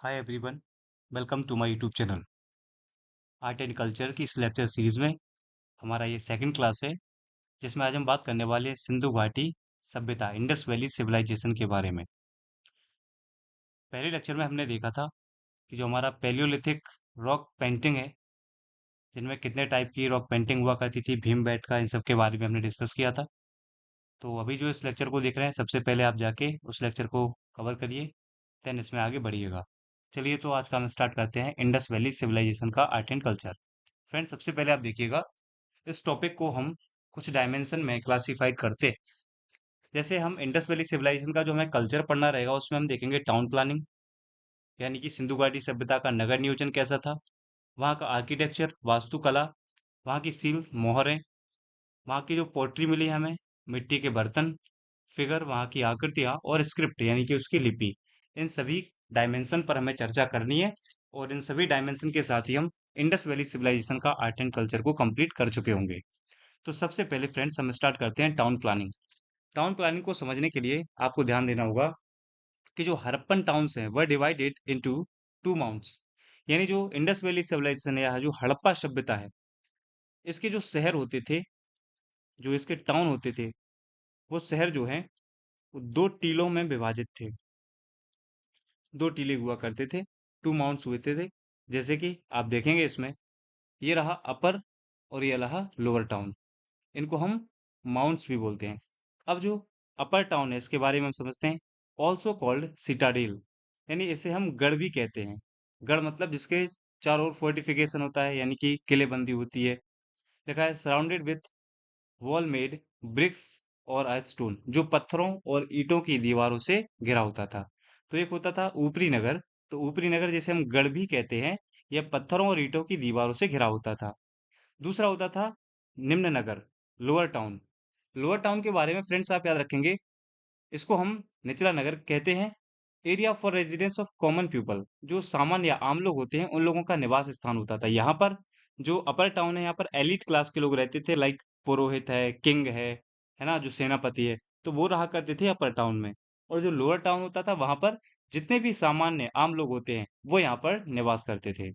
Hi everyone, welcome to my YouTube channel. Art and culture की इस lecture series में हमारा ये सेकंड क्लास है, जिसमें आज हम बात करने वाले हैं सिंधु घाटी सभ्यता, इंडस वैली सिविलाइजेशन के बारे में। पहले लेक्चर में हमने देखा था कि जो हमारा पैलियोलिथिक रॉक पेंटिंग है, जिनमें कितने टाइप की रॉक पेंटिंग हुआ करती थी, भीमबेटका, इन सब के बारे में हमने डिस्कस किया था। तो अभी जो इस लेक्चर को देख रहे हैं, सबसे पहले आप जाके उस लेक्चर को कवर करिए, देन इसमें आगे बढ़िएगा। चलिए, तो आज का हम स्टार्ट करते हैं इंडस वैली सिविलाइजेशन का आर्ट एंड कल्चर। फ्रेंड्स, सबसे पहले आप देखिएगा, इस टॉपिक को हम कुछ डायमेंशन में क्लासिफाइड करते हैं। जैसे हम इंडस वैली सिविलाइजेशन का जो हमें कल्चर पढ़ना रहेगा, उसमें हम देखेंगे टाउन प्लानिंग, यानी कि सिंधु घाटी सभ्यता का नगर नियोजन कैसा था, वहाँ का आर्किटेक्चर, वास्तुकला, वहाँ की सील मोहरें, वहाँ की जो पोट्री मिली हमें, मिट्टी के बर्तन, फिगर, वहाँ की आकृतियाँ और स्क्रिप्ट यानी कि उसकी लिपि, इन सभी डायमेंशन पर हमें चर्चा करनी है। और इन सभी डायमेंशन के साथ ही हम इंडस वैली सिविलाइजेशन का आर्ट एंड कल्चर को कंप्लीट कर चुके होंगे। तो सबसे पहले फ्रेंड्स, हम स्टार्ट करते हैं टाउन प्लानिंग। टाउन प्लानिंग को समझने के लिए आपको ध्यान देना होगा कि जो हड़प्पन टाउन्स हैं वह डिवाइडेड इनटू टू माउंट्स, यानी जो इंडस वैली सिविलाइजेशन या जो हड़प्पा सभ्यता है, इसके जो शहर होते थे, जो इसके टाउन होते थे, वो शहर जो है वो दो टीलों में विभाजित थे। दो टीले हुआ करते थे, टू माउंट्स हुए थे। जैसे कि आप देखेंगे इसमें, ये रहा अपर और ये रहा लोअर टाउन, इनको हम माउंट्स भी बोलते हैं। अब जो अपर टाउन है, इसके बारे में हम समझते हैं। ऑल्सो कॉल्ड सिटाडेल, यानी इसे हम गढ़ भी कहते हैं। गढ़ मतलब जिसके चारों ओर फोर्टिफिकेशन होता है, यानी कि किलेबंदी होती है। लिखा है surrounded with wall made bricks और स्टोन, जो पत्थरों और ईंटों की दीवारों से घिरा होता था। तो एक होता था ऊपरी नगर, तो ऊपरी नगर जिसे हम गढ़ भी कहते हैं, यह पत्थरों और ईंटों की दीवारों से घिरा होता था। दूसरा होता था निम्न नगर, लोअर टाउन। लोअर टाउन के बारे में फ्रेंड्स आप याद रखेंगे, इसको हम निचला नगर कहते हैं। Area for residence of common people, जो सामान्य या आम लोग होते हैं, उन लोगों का निवास स्थान होता था। यहाँ पर जो अपर टाउन है, यहाँ पर एलिट क्लास के लोग रहते थे, लाइक पुरोहित है, किंग है ना, जो सेनापति है, तो वो रहा करते थे अपर टाउन में। और जो लोअर टाउन होता था, वहां पर जितने भी सामान्य आम लोग होते हैं, वो यहाँ पर निवास करते थे।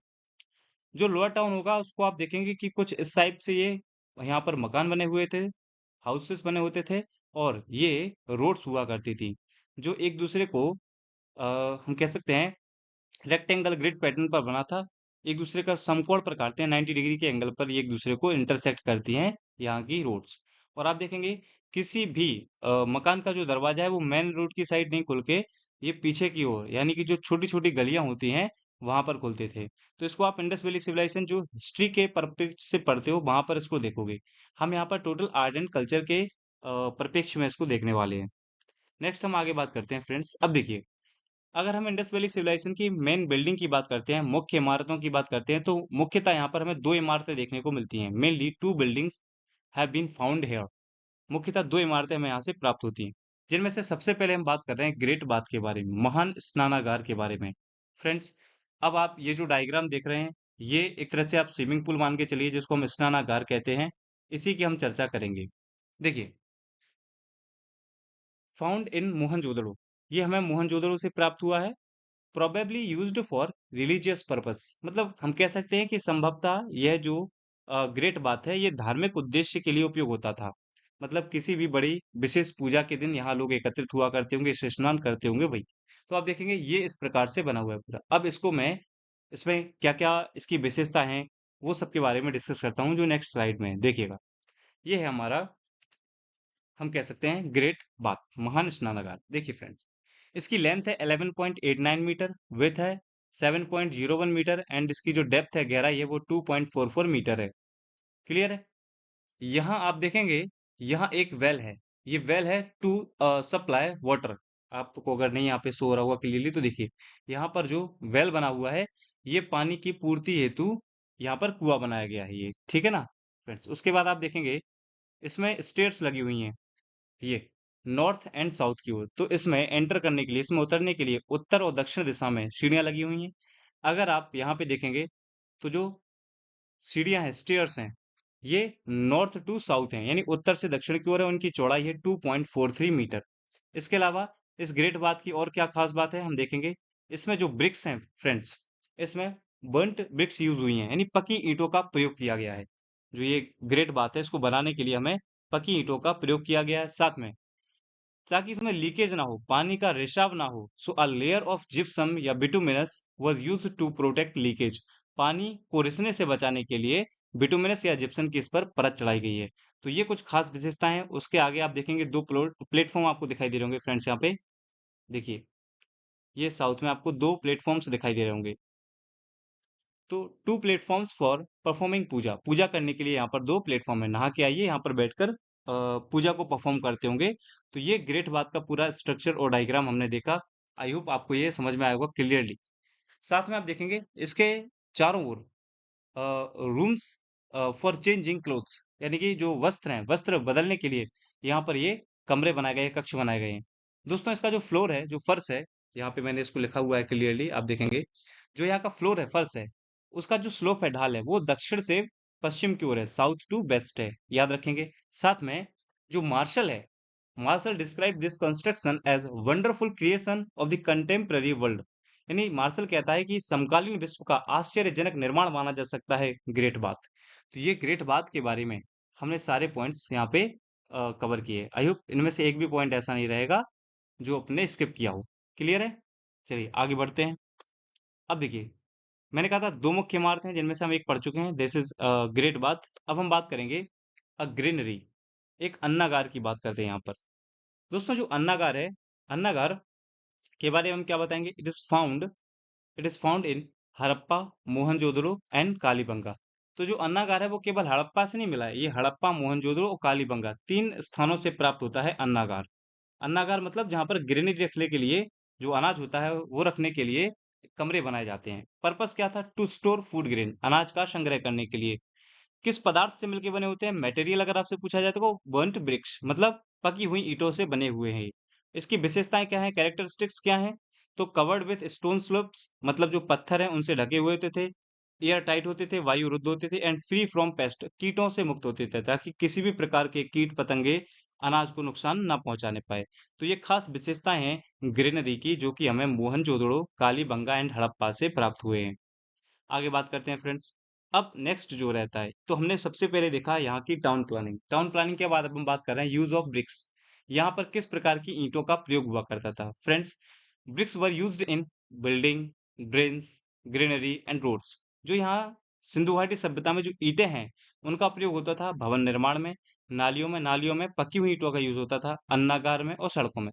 जो लोअर टाउन होगा, उसको आप देखेंगे कि कुछ इस टाइप से ये यहाँ पर मकान बने हुए थे, हाउसेस बने होते थे, और ये रोड्स हुआ करती थी, जो एक दूसरे को हम कह सकते हैं रेक्टेंगल ग्रिड पैटर्न पर बना था। एक दूसरे का समकोण पर काटते हैं, 90 डिग्री के एंगल पर ये एक दूसरे को इंटरसेक्ट करती हैं यहाँ की रोड्स। और आप देखेंगे, किसी भी मकान का जो दरवाजा है, वो मेन रोड की साइड नहीं खुल के ये पीछे की ओर, यानी कि जो छोटी छोटी गलियां होती हैं, वहां पर खुलते थे। तो इसको आप इंडस वैली सिविलाइजेशन जो हिस्ट्री के परिप्रेक्ष्य से पढ़ते हो, वहां पर इसको देखोगे। हम यहाँ पर टोटल आर्ट एंड कल्चर के परिप्रेक्ष्य में इसको देखने वाले हैं। नेक्स्ट हम आगे बात करते हैं फ्रेंड्स। अब देखिए, अगर हम इंडस वैली सिविलाइजेशन की मेन बिल्डिंग की बात करते हैं, मुख्य इमारतों की बात करते हैं, तो मुख्यतः यहाँ पर हमें दो इमारतें देखने को मिलती हैं। Mainly two buildings have been found here. मुख्यतः दो इमारतें हमें यहाँ से प्राप्त होती हैं, जिनमें से सबसे पहले हम बात कर रहे हैं ग्रेट बाथ के बारे में, महान स्नानागार के बारे में। फ्रेंड्स, अब आप ये जो डायग्राम देख रहे हैं, ये एक तरह से आप स्विमिंग पूल मान के चलिए, जिसको हम स्नानागार कहते हैं। इसी की हम चर्चा करेंगे। देखिए, फाउंड इन मोहनजोदड़ो, ये हमें मोहनजोदड़ो से प्राप्त हुआ है। Probably used for religious purpose, मतलब हम कह सकते हैं कि संभवतः यह जो ग्रेट बात है, ये धार्मिक उद्देश्य के लिए उपयोग होता था। मतलब किसी भी बड़ी विशेष पूजा के दिन यहाँ लोग एकत्रित हुआ करते होंगे, स्नान करते होंगे भाई। तो आप देखेंगे ये इस प्रकार से बना हुआ है पूरा। अब इसको मैं, इसमें क्या क्या इसकी विशेषता है, वो सब के बारे में डिस्कस करता हूँ, जो नेक्स्ट स्लाइड में है। देखिएगा, ये है हमारा, हम कह सकते हैं ग्रेट बाथ, महान स्नानागार। देखिए फ्रेंड्स, इसकी लेंथ है 11.89 मीटर, विथ है 7.01 मीटर, एंड इसकी जो डेप्थ है, गहराई है, वो 2.44 मीटर है। क्लियर है? यहाँ आप देखेंगे, यहाँ एक वेल है। ये वेल है टू सप्लाई वाटर। आपको अगर नहीं यहाँ पे सो रहा हुआ क्लियरली, तो देखिए, यहाँ पर जो वेल बना हुआ है, ये पानी की पूर्ति हेतु यहाँ पर कुआं बनाया गया है, ये ठीक है ना फ्रेंड्स। उसके बाद आप देखेंगे, इसमें स्टेयर्स लगी हुई हैं, ये नॉर्थ एंड साउथ की ओर। तो इसमें एंटर करने के लिए, इसमें उतरने के लिए उत्तर और दक्षिण दिशा में सीढ़ियां लगी हुई हैं। अगर आप यहाँ पे देखेंगे, तो जो सीढ़ियां हैं, स्टेयर्स हैं, ये नॉर्थ टू साउथ हैं, यानी उत्तर से दक्षिण की ओर है। उनकी चौड़ाई है 2.43 मीटर। इसके अलावा इस ग्रेट बाथ की और क्या खास बात है, हम देखेंगे। इसमें जो ब्रिक्स हैं फ्रेंड्स, इसमें बर्न्ट ब्रिक्स यूज़ हुई हैं, यानी पकी ईंटों का प्रयोग किया गया है। जो ये ग्रेट बात है, इसको बनाने के लिए हमें पकी ईंटों का प्रयोग किया गया है। साथ में ताकि इसमें लीकेज ना हो, पानी का रिसाव ना हो, so a layer of gypsum या bituminous was used to protect leakage. पानी को रिसने से बचाने के लिए बिटुमिनस या जिप्सम की इस पर परत चढ़ाई गई है। तो ये कुछ खास विशेषताएं हैं। उसके आगे आप देखेंगे दो प्लेटफॉर्म आपको दिखाई दे रहे होंगे फ्रेंड्स। यहाँ पे देखिए, ये साउथ में आपको दो प्लेटफॉर्म्स दिखाई दे रहे होंगे। तो टू प्लेटफॉर्म्स फॉर परफॉर्मिंग पूजा, पूजा करने के लिए यहाँ पर दो प्लेटफॉर्म है। नहा के आइए, यहाँ पर बैठकर पूजा को परफॉर्म करते होंगे। तो ये ग्रेट बात का पूरा स्ट्रक्चर और डायग्राम हमने देखा। आई होप आपको ये समझ में आया होगा क्लियरली। साथ में आप देखेंगे इसके चारों ओर रूम्स फॉर चेंजिंग क्लोथ्स, यानी कि जो वस्त्र हैं, वस्त्र बदलने के लिए यहाँ पर ये कमरे बनाए गए हैं, कक्ष बनाए गए हैं। दोस्तों, इसका जो फ्लोर है, जो फर्श है, यहाँ पे मैंने इसको लिखा हुआ है क्लियरली, आप देखेंगे जो यहाँ का फ्लोर है, फर्श है, उसका जो स्लोप है, ढाल है, वो दक्षिण से पश्चिम की ओर है, साउथ टू वेस्ट है, याद रखेंगे। साथ में जो मार्शल है, Marshall describe this construction as wonderful creation of the contemporary world, यानी मार्शल कहता है कि समकालीन विश्व का आश्चर्यजनक निर्माण माना जा सकता है ग्रेट बात। तो ये ग्रेट बात के बारे में हमने सारे पॉइंट्स यहाँ पे कवर किए। आई होप इनमें से एक भी पॉइंट ऐसा नहीं रहेगा जो अपने स्किप किया हो। क्लियर है? चलिए आगे बढ़ते हैं। अब देखिए, मैंने कहा था दो मुख्य इमारतें हैं जिनमें से हम एक पढ़ चुके हैं, दिस इज ग्रेट बात। अब हम बात करेंगे अ ग्रीनरी, एक अन्नागार की बात करते हैं यहाँ पर। दोस्तों, जो अन्नागार है, अन्नागार के बारे में हम क्या बताएंगे? It is found in Harappa, Mohenjodaro and Kalibangan. तो जो अन्नागार है वो केवल हड़प्पा से नहीं मिला है, ये हड़प्पा, मोहनजोदड़ो और कालीबंगा तीन स्थानों से प्राप्त होता है अन्नागार। अन्नागार मतलब जहाँ पर ग्रेनेड रखने के लिए, जो अनाज होता है वो रखने के लिए कमरे बनाए जाते हैं। पर्पस क्या था? टू स्टोर फूड ग्रेन, अनाज का संग्रह करने के लिए। किस पदार्थ से मिलके बने होते हैं? मटेरियल अगर आपसे पूछा जाए तो बर्न्ट ब्रिक्स, मतलब पकी हुई ईंटों से बने हुए हैं। इसकी विशेषताएं क्या है, कैरेक्टरिस्टिक्स क्या है? तो कवर्ड विथ स्टोन स्लब्स, मतलब जो पत्थर हैं उनसे ढके हुए होते थे, एयर टाइट होते थे, वायु रुद्ध होते थे, एंड फ्री फ्रॉम पेस्ट, कीटों से मुक्त होते थे, ताकि किसी भी प्रकार के कीट पतंगे अनाज को नुकसान ना पहुंचाने पाए। तो ये खास विशेषताएं हैं ग्रेनरी की, जो कि हमें मोहनजोदड़ो, कालीबंगा एंड हड़प्पा से प्राप्त हुए हैं। आगे बात करते हैं फ्रेंड्स। अब नेक्स्ट जो रहता है, तो हमने सबसे पहले देखा यहाँ की टाउन प्लानिंग। टाउन प्लानिंग के बाद अब हम बात कर रहे हैं यूज ऑफ ब्रिक्स। यहाँ पर किस प्रकार की ईंटों का प्रयोग हुआ करता था friends? Bricks were used in building, drains, granary and roads. जो यहाँ सिंधु घाटी सभ्यता में जो ईंटें हैं, उनका प्रयोग होता था भवन निर्माण में, नालियों में पकी हुई ईंटों का यूज होता था, अन्नागार में और सड़कों में।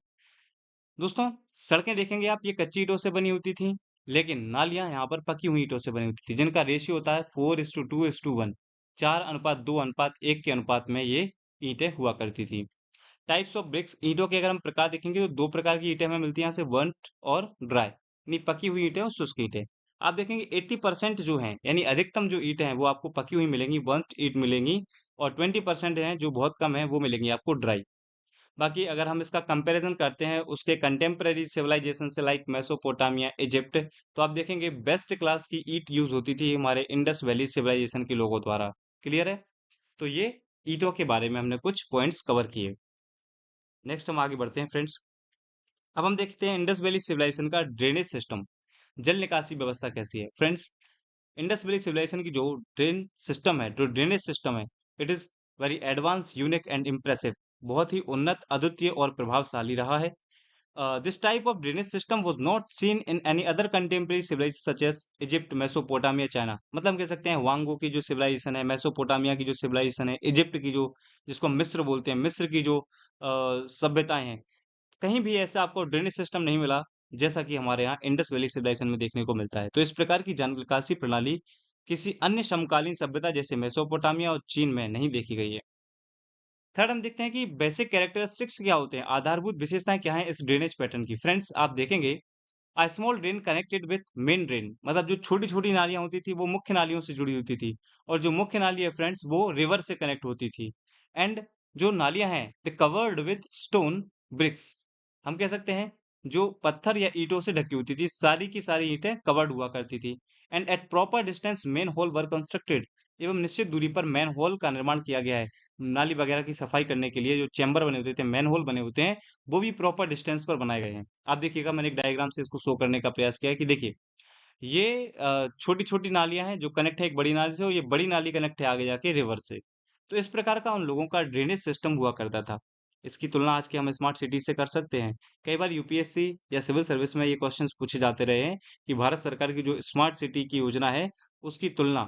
दोस्तों, सड़कें देखेंगे आप, ये कच्ची ईंटों से बनी होती थी, लेकिन नालियां यहाँ पर पकी हुई ईंटों से बनी होती थी, जिनका रेशियो होता है 4:2:1, 4:2:1 के अनुपात में ये ईंटें हुआ करती थी। टाइप्स ऑफ ब्रिक्स, ईंटों के अगर हम प्रकार देखेंगे तो दो प्रकार की ईंटें हमें मिलती हैं यहाँ से, बर्न्ट और ड्राई, यानी पकी हुई ईंटें और शुष्क ईंटें। आप देखेंगे 80% जो हैं, यानी अधिकतम जो ईंटें हैं वो आपको पकी हुई मिलेंगी, बर्न्ट ईंट मिलेंगी, और 20% हैं जो बहुत कम है, वो मिलेंगी आपको ड्राई। बाकी अगर हम इसका कंपैरिजन करते हैं उसके कंटेम्पररी सिविलाइजेशन से, लाइक मेसोपोटामिया, इजिप्ट, तो आप देखेंगे बेस्ट क्लास की ईंट यूज होती थी हमारे इंडस वैली सिविलाइजेशन के लोगों द्वारा। क्लियर है? तो ये ईंटों के बारे में हमने कुछ पॉइंट्स कवर किए। नेक्स्ट हम आगे बढ़ते हैं फ्रेंड्स। अब हम देखते हैं इंडस वैली सिविलाइजेशन का ड्रेनेज सिस्टम, जल निकासी व्यवस्था कैसी है फ्रेंड्स। इंडस वैली सिविलाइजेशन की जो ड्रेन सिस्टम है, जो ड्रेनेज सिस्टम है, it is very advance, unique and impressive, बहुत ही उन्नत, अद्वितीय और प्रभावशाली रहा है। This type of drainage system was not seen in any other contemporary civilisation such as Egypt, Mesopotamia, China. मतलब हम कह सकते हैं वांगो की जो सिविलाइजेशन है, मेसोपोटामिया की जो सिविलाइजेशन है, इजिप्ट की जो, जिसको हम मिस्र बोलते हैं, मिस्र की जो सभ्यताएं हैं, कहीं भी ऐसा आपको ड्रेनेज सिस्टम नहीं मिला जैसा कि हमारे यहाँ इंडस वैली सिविलाइजेशन में देखने को मिलता है। तो इस प्रकार की जन निकासी प्रणाली किसी अन्य समकालीन सभ्यता जैसे मेसोपोटामिया और चीन में नहीं देखी गई है। थर्ड हम देखते हैं कि बेसिक कैरेक्टरिस्टिक्स क्या होते हैं, आधारभूत विशेषताएं क्या हैं इस ड्रेनेज पैटर्न की। फ्रेंड्स, आप देखेंगे a small drain connected with main drain, मतलब जो छोटी छोटी नालियां होती थी वो मुख्य नालियों से जुड़ी होती थी, और जो मुख्य नाली है फ्रेंड्स वो रिवर से कनेक्ट होती थी। एंड जो नालियां हैं the covered with stone BRICS, हम कह सकते हैं जो पत्थर या ईंटों से ढकी होती थी, सारी की सारी ईंटें कवर्ड हुआ करती थी। And at proper distance manhole were constructed, एवं निश्चित दूरी पर मैन होल का निर्माण किया गया है। नाली वगैरह की सफाई करने के लिए जो चैम्बर बने होते थे, मैन होल बने होते हैं, वो भी प्रॉपर डिस्टेंस पर बनाए गए हैं। आप देखिएगा, मैंने एक डायग्राम से इसको शो करने का प्रयास किया है कि देखिए, ये छोटी-छोटी नालियाँ हैं जो कनेक्ट है एक बड़ी नाली से, और ये बड़ी नाली कनेक्ट है आगे जाके रिवर से। तो इस प्रकार का उन लोगों का ड्रेनेज सिस्टम हुआ करता था। इसकी तुलना आज के हम स्मार्ट सिटी से कर सकते हैं। कई बार यूपीएससी या सिविल सर्विस में ये क्वेश्चंस पूछे जाते रहे हैं कि भारत सरकार की जो स्मार्ट सिटी की योजना है, उसकी तुलना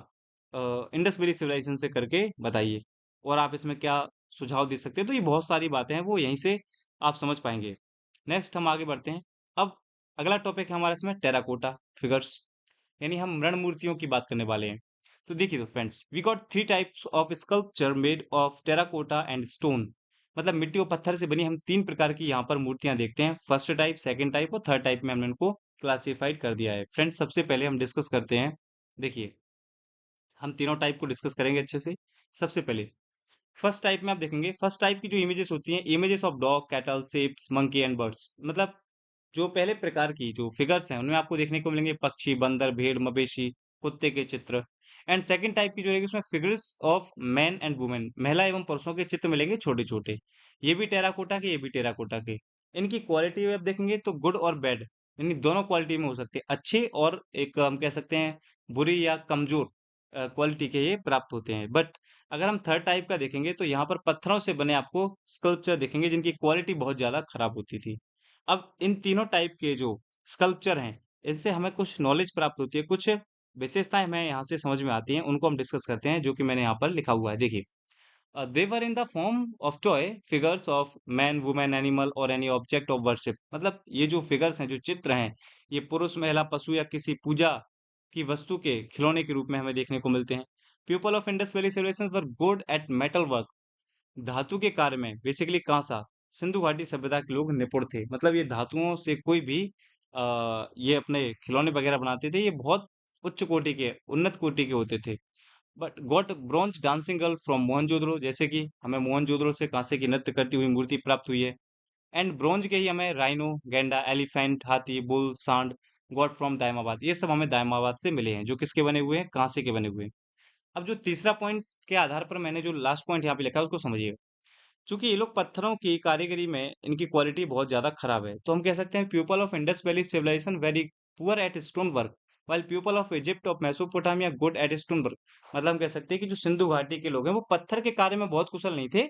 इंडस वैली सिविलाइजेशन से करके बताइए। और आप इसमें क्या सुझाव दे सकते हैं? तो ये बहुत सारी बातें हैं, वो यहीं से आप समझ पाएँगे। नेक्स्ट हम आगे बढ़ते हैं। अब अगला टॉपिक है हमारा इसमें टेराकोटा फिगर्स, यानी हम मृण मूर्तियों की बात करने वाले हैं। तो देखिए तो friends, we got three types of sculpture made of terracotta and stone. मतलब मिट्टी और पत्थर से बनी हम तीन प्रकार की यहाँ पर मूर्तियां देखते हैं। फर्स्ट टाइप, सेकंड टाइप और थर्ड टाइप में हमने इनको क्लासिफाइड कर दिया है। फ्रेंड्स, सबसे पहले हम डिस्कस करते हैं। देखिए, हम तीनों टाइप को डिस्कस करेंगे अच्छे से। सबसे पहले फर्स्ट टाइप में आप देखेंगे, फर्स्ट टाइप की जो इमेजेस होती हैं, images of dog, cattle, ceps, monkey and birds. मतलब जो पहले प्रकार की जो फिगर्स हैं, उनमें आपको देखने को मिलेंगे पक्षी, बंदर, भेड़, मवेशी, कुत्ते के चित्र। एंड सेकंड टाइप की जो रहेगी, उसमें figures of man and women, महिला एवं पुरुषों के चित्र मिलेंगे छोटे छोटे। ये भी टेराकोटा के, ये भी टेराकोटा के। इनकी क्वालिटी में आप देखेंगे तो गुड और बैड, यानी दोनों क्वालिटी में हो सकते हैं। अच्छे और एक हम कह सकते हैं बुरी या कमजोर क्वालिटी के ये प्राप्त होते हैं। बट अगर हम थर्ड टाइप का देखेंगे तो यहाँ पर पत्थरों से बने आपको स्कल्पचर दिखेंगे, जिनकी क्वालिटी बहुत ज्यादा खराब होती थी। अब इन तीनों टाइप के जो स्कल्पचर हैं, इनसे हमें कुछ नॉलेज प्राप्त होती है, कुछ विशेषताएं हमें यहाँ से समझ में आती हैं, उनको हम डिस्कस करते हैं, जो कि मैंने यहाँ पर लिखा हुआ है। देखिए, they were in the form of toy figures of man, women, animal और एनी ऑब्जेक्ट ऑफ वर्शिप। मतलब ये जो फिगर्स हैं, जो चित्र हैं, ये पुरुष, महिला, पशु या किसी पूजा की वस्तु के खिलौने के रूप में हमें देखने को मिलते हैं। People of Indus valley civilisation were good at metal work. धातु के कार्य में, बेसिकली कांसा, सिंधु घाटी सभ्यता के लोग निपुण थे। मतलब ये धातुओं से कोई भी ये अपने खिलौने वगैरह बनाते थे, ये बहुत उच्च कोटि के, उन्नत कोटि के होते थे। But got bronze dancing girl from Mohenjodaro, जैसे कि हमें मोहनजोदड़ो से कांसे की नृत्य करती हुई मूर्ति प्राप्त हुई है। एंड ब्रॉन्ज के ही हमें राइनो, गैंडा, एलिफेंट, हाथी, बुल, सांड गॉट फ्रॉम दायमाबाद। ये सब हमें दायमाबाद से मिले हैं, जो किसके बने हुए हैं? कांसे के बने हुए हैं। अब जो तीसरा पॉइंट के आधार पर मैंने जो लास्ट पॉइंट यहाँ पे लिखा है, उसको समझिए। चूंकि ये लोग पत्थरों की कारीगरी में इनकी क्वालिटी बहुत ज्यादा खराब है, तो हम कह सकते हैं people of Indus valley civilisation very poor at stone work, while people of Egypt of Mesopotamia good at stone work. मतलब हम कह सकते हैं कि जो सिंधु घाटी के लोग हैं, वो पत्थर के कार्य में बहुत कुशल नहीं थे।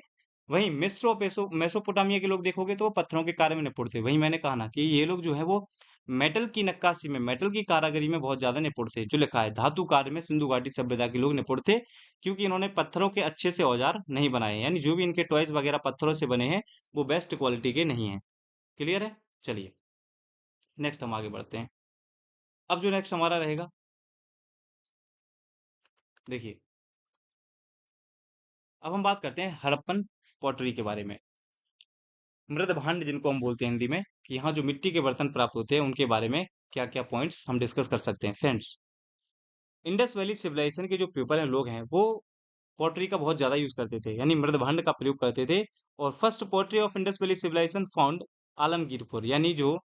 वहीं मिस्र और मेसोपोटामिया के लोग देखोगे तो वो पत्थरों के कार्य में निपुण थे। वहीं मैंने कहा ना कि ये लोग जो है वो मेटल की नक्काशी में, मेटल की कारागरी में बहुत ज्यादा निपुण थे। जो लिखा है, धातु कार्य में सिंधु घाटी सभ्यता के लोग निपुण थे, क्योंकि इन्होंने पत्थरों के अच्छे से औजार नहीं बनाए हैं। यानी जो भी इनके टॉयज वगैरह पत्थरों से बने हैं, वो बेस्ट क्वालिटी के नहीं हैं। क्लियर है? चलिए, नेक्स्ट हम आगे बढ़ते हैं। अब जो नेक्स्ट हमारा रहेगा, देखिए, अब हम बात करते हैं हड़प्पन पॉटरी के बारे में। मृद भांड जिनको हम बोलते हैं हिंदी में, कि यहाँ जो मिट्टी के बर्तन प्राप्त होते हैं, उनके बारे में क्या क्या पॉइंट्स हम डिस्कस कर सकते हैं। फ्रेंड्स, इंडस वैली सिविलाइजेशन के जो पीपल हैं, लोग हैं, वो पॉटरी का बहुत ज्यादा यूज करते थे, यानी मृद भांड का प्रयोग करते थे। और first pottery of Indus valley civilisation found Alamgirpur, यानी जो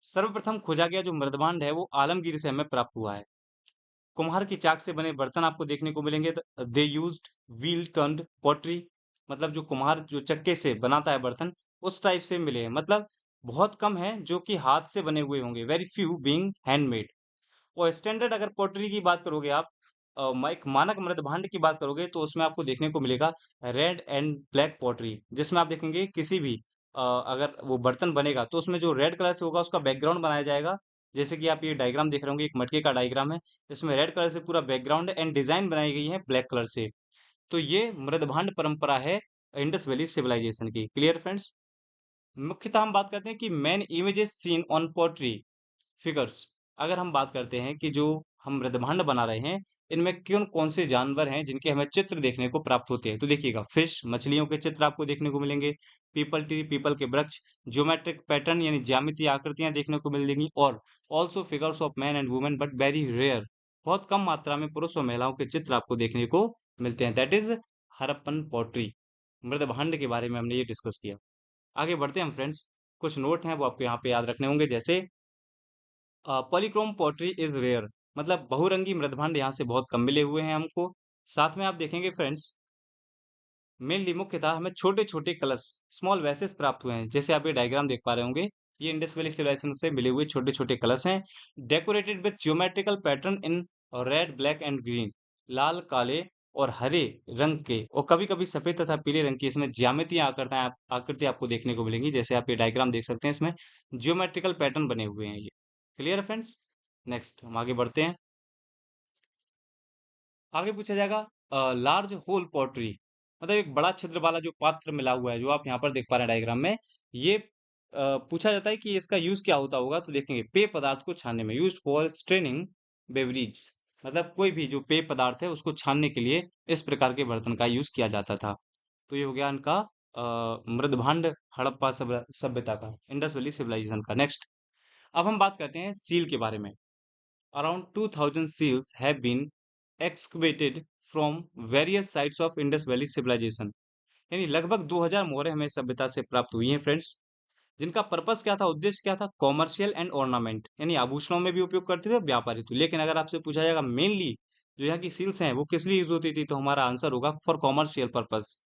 सर्वप्रथम खोजा गया जो मृदभांड है, वो आलमगीर से हमें प्राप्त हुआ है। कुम्हार की चाक से बने बर्तन आपको देखने को मिलेंगे। They used wheel turned pottery, मतलब जो कुम्हार जो चक्के से बनाता है बर्तन, उस टाइप से मिले हैं। मतलब बहुत कम है जो कि हाथ से बने हुए होंगे, वेरी फ्यू बीइंग हैंडमेड। और स्टैंडर्ड अगर पॉटरी की बात करोगे आप, एक मानक मृदभांड की बात करोगे, तो उसमें आपको देखने को मिलेगा रेड एंड ब्लैक पॉटरी, जिसमें आप देखेंगे किसी भी अगर वो बर्तन बनेगा तो उसमें जो रेड कलर से होगा उसका बैकग्राउंड बनाया जाएगा। जैसे कि आप ये डायग्राम देख रहे होंगे, एक मटके का डायग्राम है, इसमें रेड कलर से पूरा बैकग्राउंड एंड डिजाइन बनाई गई है ब्लैक कलर से। तो ये मृदभांड परंपरा है इंडस वैली सिविलाइजेशन की। Clear friends? मुख्यतः हम बात करते हैं कि main images seen on pottery figures. अगर हम बात करते हैं कि जो हम मृदभांड बना रहे हैं, इनमें कौन कौन से जानवर हैं जिनके हमें चित्र देखने को प्राप्त होते हैं, तो देखिएगा, फिश, मछलियों के चित्र आपको देखने को मिलेंगे। पीपल ट्री, पीपल के वृक्ष, ज्योमेट्रिक पैटर्न यानी ज्यामितीय आकृतियां देखने को मिलेंगी। और also figures of man and women, but very rare, बहुत कम मात्रा में पुरुष और महिलाओं के चित्र आपको देखने को मिलते हैं। That is Harappan pottery. मृदभांड के बारे में हमने ये डिस्कस किया। आगे बढ़ते हैं हम फ्रेंड्स। कुछ नोट हैं वो आपको यहाँ पे याद रखने होंगे, जैसे पॉलीक्रोम पॉटरी इज रेयर। मतलब बहुरंगी मृदभांड यहाँ से बहुत कम मिले हुए हैं हमको। साथ में आप देखेंगे फ्रेंड्स, मेनली मुख्यतः हमें छोटे-छोटे कलश, स्मॉल वेसेस प्राप्त हुए हैं। जैसे आप ये डायग्राम देख पा रहे होंगे, ये इंडस वैली सिविलाइजेशन से मिले हुए छोटे-छोटे कलश हैं, decorated with geometrical pattern in red, black and green. लाल, काले और हरे रंग के और कभी-कभी सफेद तथा पीले रंग की इसमें ज्यामितीय आकृति आपको देखने को मिलेंगी। जैसे आप ये डायग्राम देख सकते हैं, इसमें ज्योमेट्रिकल पैटर्न बने हुए हैं ये। क्लियर है फ्रेंड्स? नेक्स्ट हम आगे बढ़ते हैं। आगे पूछा जाएगा लार्ज होल पॉटरी, मतलब एक बड़ा छिद्र वाला जो पात्र मिला हुआ है, जो आप यहाँ पर देख पा रहे हैं डायग्राम में। ये पूछा जाता है कि इसका यूज क्या होता होगा, तो देखेंगे पेय पदार्थ को छानने में, यूज्ड फॉर स्ट्रेनिंग बेवरेज, मतलब कोई भी जो पेय पदार्थ है उसको छानने के लिए इस प्रकार के बर्तन का यूज किया जाता था। तो ये हो गया इनका मृदभांड हड़प्पा सभ्यता का, इंडस वैली सिविलाइजेशन का। नेक्स्ट अब हम बात करते हैं सील के बारे में। Around 2000 seals have been excavated from various sites of Indus Valley civilization। यानी लगभग 2000 मोहरें हमें सभ्यता से प्राप्त हुई हैं फ्रेंड्स, जिनका पर्पस क्या था, उद्देश्य क्या था, कॉमर्शियल एंड ऑर्नामेंट, यानी आभूषणों में भी उपयोग करते थे और व्यापार हेतु। लेकिन अगर आपसे पूछा जाएगा मेनली जो यहाँ की सील्स हैं वो किस लिए यूज होती थी, तो हमारा आंसर होगा फॉर कॉमर्शियल पर्पस।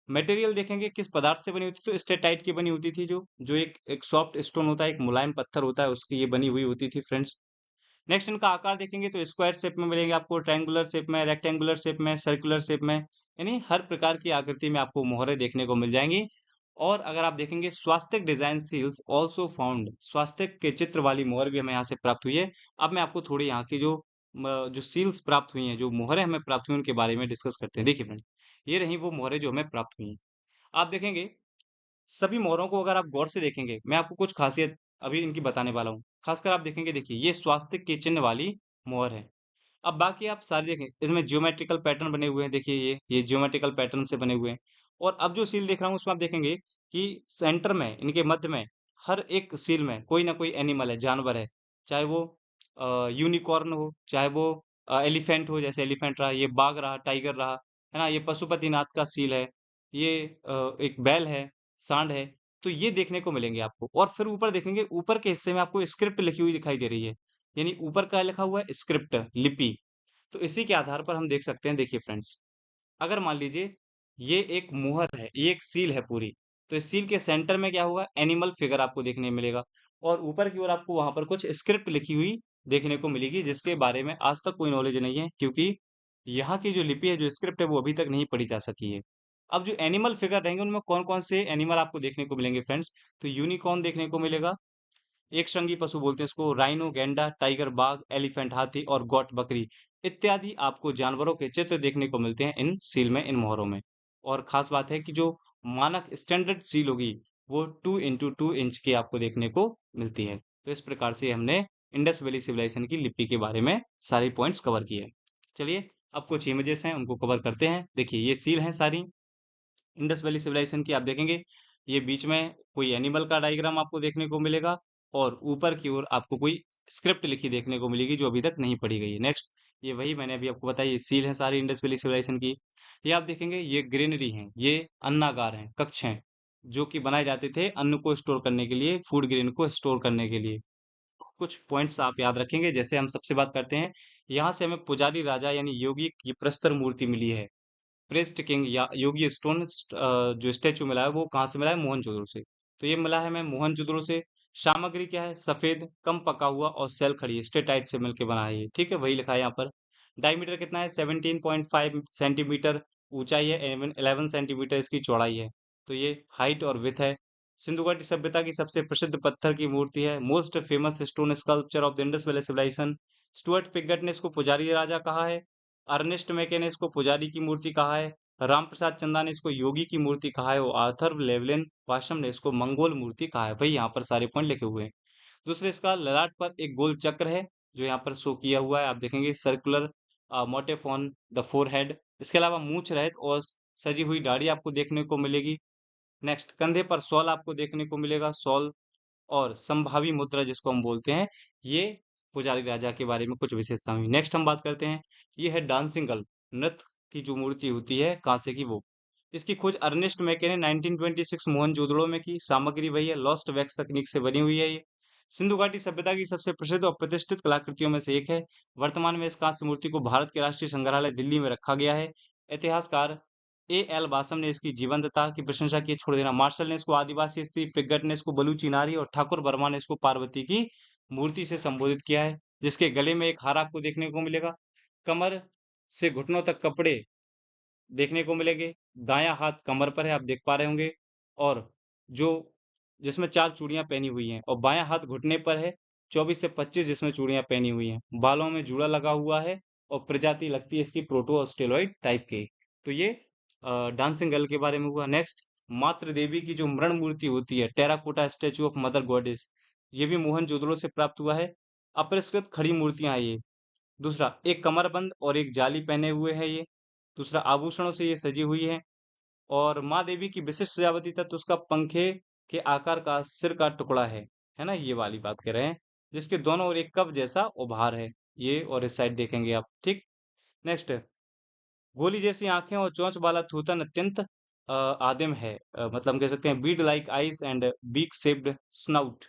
मटेरियल देखेंगे किस पदार्थ से बनी होती थी, तो स्टेटाइट की बनी होती थी, जो जो एक सॉफ्ट स्टोन होता है, एक मुलायम पत्थर होता है, उसकी ये बनी हुई होती थी फ्रेंड्स। नेक्स्ट इनका आकार देखेंगे तो स्क्वायर शेप में मिलेंगे आपको, ट्रायंगुलर शेप में, रेक्टेंगुलर शेप में, सर्कुलर शेप में, यानी हर प्रकार की आकृति में आपको मोहरें देखने को मिल जाएंगी। और अगर आप देखेंगे स्वास्तिक डिजाइन सील्स ऑल्सो फाउंड, स्वास्तिक के चित्र वाली मोहर भी हमें यहाँ से प्राप्त हुई है। अब मैं आपको थोड़ी यहाँ की जो सील्स प्राप्त हुई हैं, जो मोहरें हमें प्राप्त हुई हैं, उनके बारे में डिस्कस करते हैं। देखिए फ्रेंड, ये रही वो मोहरें जो हमें प्राप्त हुई हैं। आप देखेंगे सभी मोहरों को अगर आप गौर से देखेंगे, मैं आपको कुछ खासियत अभी इनकी बताने वाला हूँ। खासकर आप देखेंगे, देखिए ये स्वास्तिक के चिन्ह वाली मोहर है। अब बाकी आप सारी देखें, इसमें ज्योमेट्रिकल पैटर्न बने हुए हैं, देखिए ये ज्योमेट्रिकल पैटर्न से बने हुए हैं। और अब जो सील देख रहा हूँ उसमें आप देखेंगे कि सेंटर में, इनके मध्य में, हर एक सील में कोई ना कोई एनिमल है, जानवर है। चाहे वो यूनिकॉर्न हो, चाहे वो एलिफेंट हो, जैसे एलिफेंट रहा, ये बाघ रहा, टाइगर रहा, है ना, ये पशुपतिनाथ का सील है, ये एक बैल है, सांड है। तो ये देखने को मिलेंगे आपको। और फिर ऊपर देखेंगे, ऊपर के हिस्से में आपको स्क्रिप्ट लिखी हुई दिखाई दे रही है, यानी ऊपर क्या लिखा हुआ है, स्क्रिप्ट, लिपि। तो इसी के आधार पर हम देख सकते हैं, देखिए फ्रेंड्स, अगर मान लीजिए ये एक मुहर है, ये एक सील है पूरी, तो इस सील के सेंटर में क्या होगा, एनिमल फिगर आपको देखने मिलेगा। और ऊपर की ओर आपको वहां पर कुछ स्क्रिप्ट लिखी हुई देखने को मिलेगी, जिसके बारे में आज तक कोई नॉलेज नहीं है, क्योंकि यहाँ की जो लिपि है, जो स्क्रिप्ट है, वो अभी तक नहीं पढ़ी जा सकी है। अब जो एनिमल फिगर रहेंगे उनमें कौन कौन से एनिमल आपको देखने को मिलेंगे फ्रेंड्स, तो यूनिकॉर्न देखने को मिलेगा, एक श्रृंगी पशु बोलते हैं इसको, राइनो गैंडा, टाइगर बाघ, एलिफेंट हाथी और गॉट बकरी इत्यादि आपको जानवरों के चित्र देखने को मिलते हैं इन सील में, इन मोहरों में। और खास बात है कि जो मानक स्टैंडर्ड सील होगी वो 2x2 इंच की आपको देखने को मिलती है। तो इस प्रकार से हमने इंडस वैली सिविलाइजेशन की लिपि के बारे में सारे पॉइंट्स कवर किए। चलिए अब कुछ इमेजेस हैं उनको कवर करते हैं। देखिए ये सील हैं सारी इंडस वैली सिविलाइजेशन की। आप देखेंगे ये बीच में कोई एनिमल का डायग्राम आपको देखने को मिलेगा, और ऊपर की ओर आपको कोई स्क्रिप्ट लिखी देखने को मिलेगी जो अभी तक नहीं पढ़ी गई है। नेक्स्ट, ये वही मैंने अभी आपको बताया, ये सील है सारी इंडस वैली सिविलाइजेशन की। ये आप देखेंगे ये ग्रेनरी है, ये अन्नागार हैं, कक्ष हैं, जो कि बनाए जाते थे अन्न को स्टोर करने के लिए, फूड ग्रेन को स्टोर करने के लिए। कुछ पॉइंट्स आप याद रखेंगे, जैसे हम सबसे बात करते हैं, यहाँ से हमें पुजारी राजा यानी योगी की प्रस्तर मूर्ति मिली है। प्रेस्ट किंग या योगी स्टोन जो स्टेचू मिला है वो कहाँ से मिला है, मोहनजोदड़ो से। तो ये मिला है हमें मोहनजोदड़ो से। सामग्री क्या है, सफेद, कम पका हुआ और सेल खड़ी स्टेटाइट से मिलकर बना है ये, ठीक है, वही लिखा है यहाँ पर। डायमीटर कितना है, 17.5 सेंटीमीटर ऊंचाई है, 11 सेंटीमीटर इसकी चौड़ाई है। तो ये हाइट और विथ है। सिंधु घाटी सभ्यता की सबसे प्रसिद्ध पत्थर की मूर्ति है, most famous stone sculpture of the Indus valley civilisation. Stuart Piggott ने इसको पुजारी राजा कहा है, अर्नेस्ट मैके ने इसको पुजारी की मूर्ति कहा है, रामप्रसाद चंदा ने इसको योगी की मूर्ति कहा है, और आर्थर लेवलिन वाशम ने इसको मंगोल मूर्ति कहा है। भाई यहाँ पर सारे पॉइंट लिखे हुए हैं। दूसरे, इसका ललाट पर एक गोल चक्र है जो यहाँ पर शो किया हुआ है, आप देखेंगे circular motif on the forehead. इसके अलावा मूंछ रहित और सजी हुई दाढ़ी आपको देखने को मिलेगी। नेक्स्ट, कंधे पर शॉल आपको देखने को मिलेगा, शॉल और संभावी मुद्रा जिसको हम बोलते हैं, ये पुजारी राजा के बारे में कुछ विशेषता हुई। नेक्स्ट हम बात करते हैं, ये है डांसिंग गर्ल, नृत्य की जो मूर्ति होती है कांसे की, वो। इसकी खोज अर्नेस्ट मैके ने 1926 मोहनजोदड़ो में की। सामग्री वही है, लॉस्ट वैक्स तकनीक से बनी हुई है ये। सिंधु घाटी सभ्यता की सबसे प्रसिद्ध और प्रतिष्ठित कलाकृतियों में से एक है। वर्तमान में इस कांस्य मूर्ति को भारत के राष्ट्रीय संग्रहालय दिल्ली में रखा गया है। इतिहासकार एएल बासम ने इसकी जीवंतता की प्रशंसा की, छोड़ देना मार्शल ने इसको आदिवासी स्त्री, पिगट ने इसको बलूची नारी और ठाकुर वर्मा ने इसको पार्वती की मूर्ति से संबोधित किया है। जिसके गले में एक हार आपको देखने को मिलेगा। कमर से घुटनों तक कपड़े देखने को मिलेंगे। दायां हाथ कमर पर है, आप देख पा रहे होंगे। और जो जिसमें 4 चूड़ियाँ पहनी हुई हैं, और बायां हाथ घुटने पर है, 24 से 25 जिसमें चूड़ियाँ पहनी हुई हैं। बालों में जूड़ा लगा हुआ है और प्रजाति लगती है इसकी प्रोटो ऑस्ट्रेलॉइड टाइप की। तो ये डांसिंग गर्ल के बारे में हुआ। नेक्स्ट, मातृ देवी की जो मृण मूर्ति होती है, terracotta statue of mother goddess, ये भी मोहनजोदड़ो से प्राप्त हुआ है। अपरिष्कृत खड़ी मूर्तियां हैं ये। दूसरा, एक कमरबंद और एक जाली पहने हुए है ये। दूसरा, आभूषणों से ये सजी हुई है। और माँ देवी की विशिष्ट सजावटी तत्व उसका पंखे के आकार का सिर का टुकड़ा है ना, ये वाली बात कर रहे हैं, जिसके दोनों ओर एक कप जैसा उभार है। ये और इस साइड देखेंगे आप, ठीक। नेक्स्ट, गोली जैसी आंखें और चोंच वाला थूथन अत्यंत आदिम है। मतलब हम कह सकते हैं bead like eyes and beak shaped snout,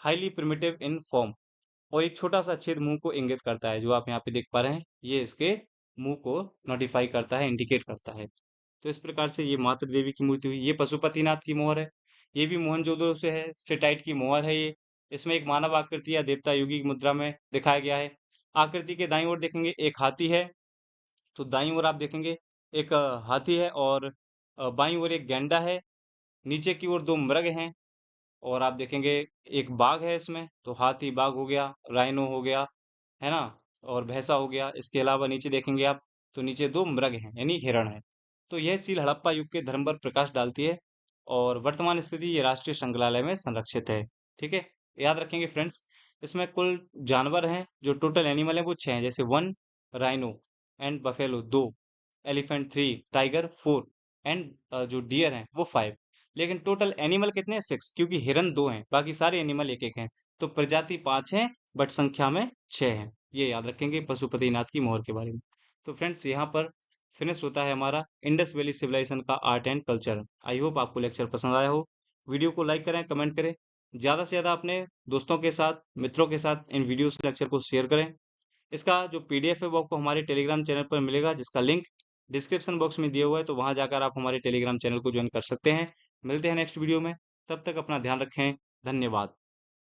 highly primitive in form. और एक छोटा सा छेद मुंह को इंगित करता है, जो आप यहाँ पे देख पा रहे हैं, ये इसके मुंह को नोटिफाई करता है, इंडिकेट करता है। तो इस प्रकार से ये मातृ देवी की मूर्ति हुई। ये पशुपतिनाथ की मोहर है। ये भी मोहनजोदड़ो से है, स्टेटाइट की मोहर है ये। इसमें एक मानव आकृति या देवता योगी की मुद्रा में दिखाया गया है। आकृति के दाईं ओर देखेंगे एक हाथी है, तो दाईं ओर आप देखेंगे एक हाथी है, और बाईं ओर एक गैंडा है। नीचे की ओर 2 मृग हैं, और आप देखेंगे एक बाघ है इसमें, तो हाथी बाघ हो गया, राइनो हो गया, है ना, और भैंसा हो गया। इसके अलावा नीचे देखेंगे आप, तो नीचे 2 मृग हैं, यानी हिरण है। तो यह सील हड़प्पा युग के धर्म पर प्रकाश डालती है, और वर्तमान स्थिति ये राष्ट्रीय संग्रहालय में संरक्षित है। ठीक है, याद रखेंगे फ्रेंड्स। इसमें कुल जानवर हैं, जो टोटल एनिमल है वो 6 हैं, जैसे 1 rhino and buffalo 2, elephant 3, tiger 4, and जो डियर हैं वो 5। लेकिन टोटल एनिमल कितने हैं? 6, क्योंकि हिरन 2 हैं, बाकी सारे एनिमल एक एक हैं। तो प्रजाति 5 हैं, बट संख्या में 6 हैं। ये याद रखेंगे पशुपतिनाथ की मोहर के बारे में। तो फ्रेंड्स, यहाँ पर फिनिश होता है हमारा इंडस वैली सिविलाइजेशन का art and culture. I hope आपको लेक्चर पसंद आया हो। वीडियो को लाइक करें, कमेंट करें, ज़्यादा से ज़्यादा अपने दोस्तों के साथ, मित्रों के साथ इन वीडियोस लेक्चर को शेयर करें। इसका जो पीडीएफ है वो आपको हमारे टेलीग्राम चैनल पर मिलेगा, जिसका लिंक डिस्क्रिप्शन बॉक्स में दिया हुआ है, तो वहां जाकर आप हमारे टेलीग्राम चैनल को ज्वाइन कर सकते हैं। मिलते हैं नेक्स्ट वीडियो में, तब तक अपना ध्यान रखें। धन्यवाद।